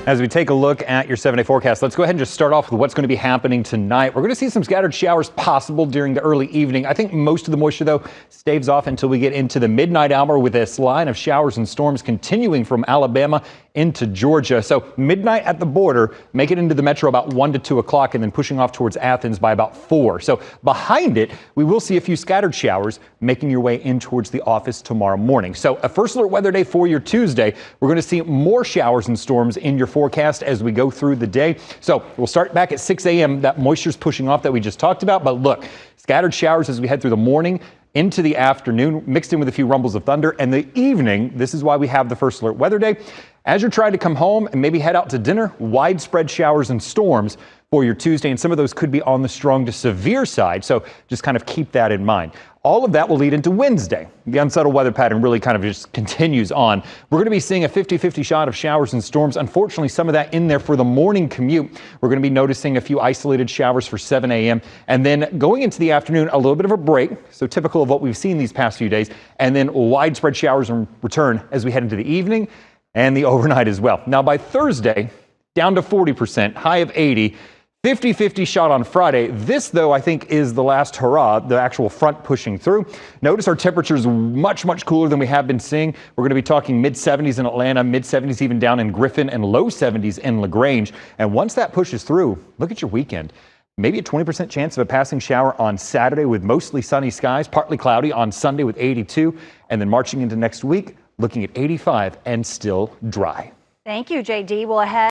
As we take a look at your 7-day forecast, let's go ahead and just start off with what's going to be happening tonight. We're going to see some scattered showers possible during the early evening. I think most of the moisture, though, staves off until we get into the midnight hour with this line of showers and storms continuing from Alabama into Georgia. So midnight at the border, make it into the metro about 1 to 2 o'clock and then pushing off towards Athens by about 4. So behind it, we will see a few scattered showers making your way in towards the office tomorrow morning. So a first alert weather day for your Tuesday. We're going to see more showers and storms in your forecast as we go through the day. So we'll start back at 6 a.m. That moisture's pushing off that we just talked about. But look, scattered showers as we head through the morning into the afternoon, mixed in with a few rumbles of thunder, and the evening. This is why we have the first alert weather day. As you're trying to come home and maybe head out to dinner, widespread showers and storms for your Tuesday, and some of those could be on the strong to severe side. So just kind of keep that in mind. All of that will lead into Wednesday. The unsettled weather pattern really kind of just continues on. We're going to be seeing a 50-50 shot of showers and storms. Unfortunately, some of that in there for the morning commute. We're going to be noticing a few isolated showers for 7 a.m. And then going into the afternoon, a little bit of a break. So typical of what we've seen these past few days. And then widespread showers return as we head into the evening and the overnight as well. Now by Thursday, down to 40%, high of 80. 50-50 shot on Friday. This, though, I think is the last hurrah, the actual front pushing through. Notice our temperatures much, much cooler than we have been seeing. We're going to be talking mid-70s in Atlanta, mid-70s even down in Griffin, and low 70s in LaGrange. And once that pushes through, look at your weekend. Maybe a 20% chance of a passing shower on Saturday with mostly sunny skies, partly cloudy on Sunday with 82. And then marching into next week, looking at 85 and still dry. Thank you, JD. Well, ahead.